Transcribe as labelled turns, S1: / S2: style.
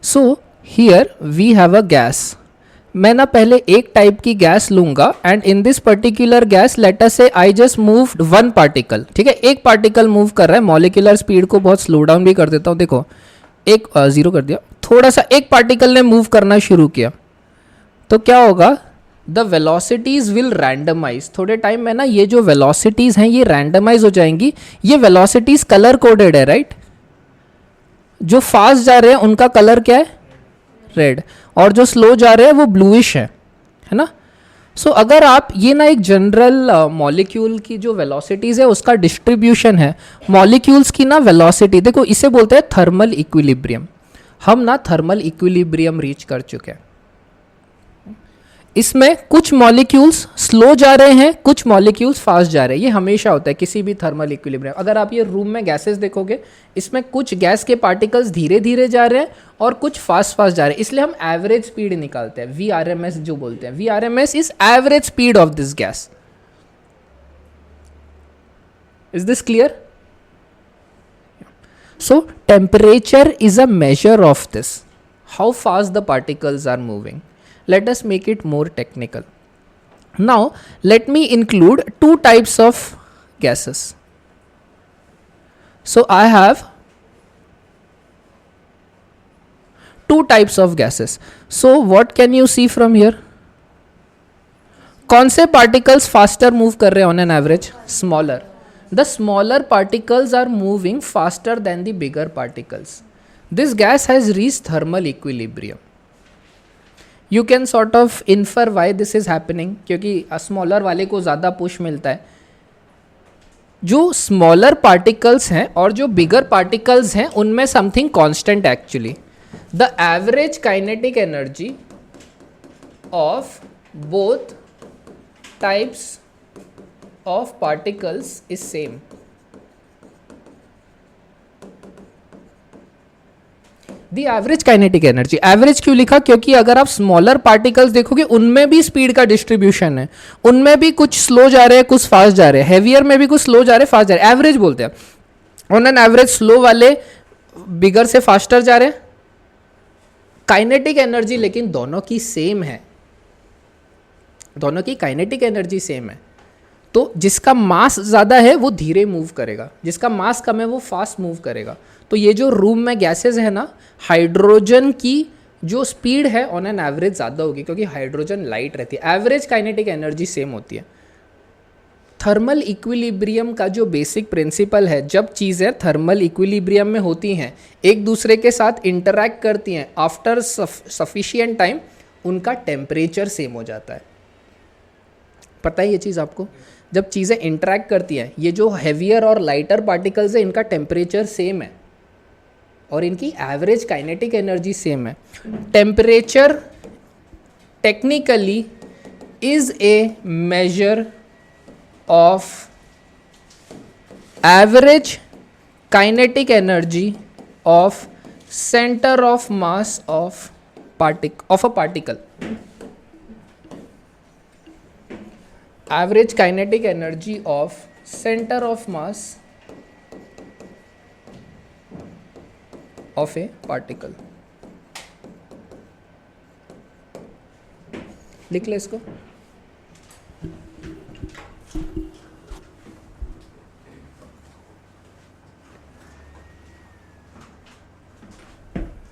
S1: So here we have a gas. मैं ना पहले एक टाइप की गैस लूंगा and in this particular gas let us say I just moved one particle. ठीक है, एक पार्टिकल मूव कर रहा है. मॉलिक्यूलर स्पीड को बहुत स्लो डाउन भी कर देता हूँ. देखो एक जीरो कर दिया, थोड़ा सा एक पार्टिकल ने मूव करना शुरू किया तो क्या होगा, द वेलोसिटीज विल रैंडमाइज. थोड़े टाइम में ना ये जो वेलोसिटीज हैं ये रैंडमाइज हो जाएंगी. ये वेलोसिटीज कलर कोडेड है, राइट? जो फास्ट जा रहे हैं उनका कलर क्या है, रेड, और जो स्लो जा रहे हैं वो ब्लूइश है ना. सो अगर आप ये ना एक जनरल मॉलिक्यूल की जो वेलोसिटीज है उसका डिस्ट्रीब्यूशन है. मॉलिक्यूल्स की ना वेलोसिटी देखो, इसे बोलते हैं थर्मल इक्विलिब्रियम. हम ना थर्मल इक्विलिब्रियम रीच कर चुके हैं. इसमें कुछ मॉलिक्यूल्स स्लो जा रहे हैं, कुछ मॉलिक्यूल्स फास्ट जा रहे हैं. ये हमेशा होता है किसी भी थर्मल इक्विलिब्रियम. अगर आप ये रूम में गैसेस देखोगे, इसमें कुछ गैस के पार्टिकल्स धीरे धीरे जा रहे हैं और कुछ फास्ट फास्ट जा रहे हैं. इसलिए हम एवरेज स्पीड निकालते हैं, VRMS जो बोलते हैं. VRMS is average speed of this gas. Is this clear? So temperature is a measure of this, how fast the particles are moving. Let us make it more technical. Now let me include two types of gases. So I have two types of gases. So what can you see from here? कौन से particles faster move कर रहे हैं on an average? Smaller. The smaller particles are moving faster than the bigger particles. This gas has reached thermal equilibrium. You can sort of infer why this is happening, क्योंकि smaller वाले को ज़्यादा push मिलता है. जो smaller particles हैं और जो बिगर पार्टिकल्स हैं उनमें something constant actually. The average kinetic energy of both types of particles is same. The average kinetic energy. Average क्यों लिखा? क्योंकि अगर आप स्मॉलर पार्टिकल्स देखोगे उनमें भी स्पीड का डिस्ट्रीब्यूशन है. उनमें भी कुछ स्लो जा रहे हैं, कुछ फास्ट जा रहे हैं. हेवियर में भी कुछ स्लो जा रहे हैं, फास्ट जा रहे हैं. एवरेज बोलते हैं. ऑन एन एवरेज स्लो वाले बिगर से फास्टर जा रहे हैं. काइनेटिक एनर्जी लेकिन दोनों की सेम है, दोनों की काइनेटिक एनर्जी सेम है. तो जिसका मास ज़्यादा है वो धीरे मूव करेगा, जिसका मास कम है वो फास्ट मूव करेगा. तो ये जो रूम में गैसेज है ना, हाइड्रोजन की जो स्पीड है ऑन एन एवरेज ज़्यादा होगी क्योंकि हाइड्रोजन लाइट रहती है. एवरेज काइनेटिक एनर्जी सेम होती है. थर्मल इक्विलिब्रियम का जो बेसिक प्रिंसिपल है, जब चीज़ें थर्मल इक्विलिब्रियम में होती हैं, एक दूसरे के साथ इंटरैक्ट करती हैं, आफ्टर सफिशिएंट टाइम उनका टेम्परेचर सेम हो जाता है. पता है ये चीज़ आपको? जब चीज़ें इंटरैक्ट करती हैं, ये जो हैवियर और लाइटर पार्टिकल्स है इनका टेम्परेचर सेम है और इनकी एवरेज काइनेटिक एनर्जी सेम है. Temperature technically is a measure of average kinetic energy of centre of mass of a particle. Average kinetic energy of center of mass of a particle. लिख ले इसको.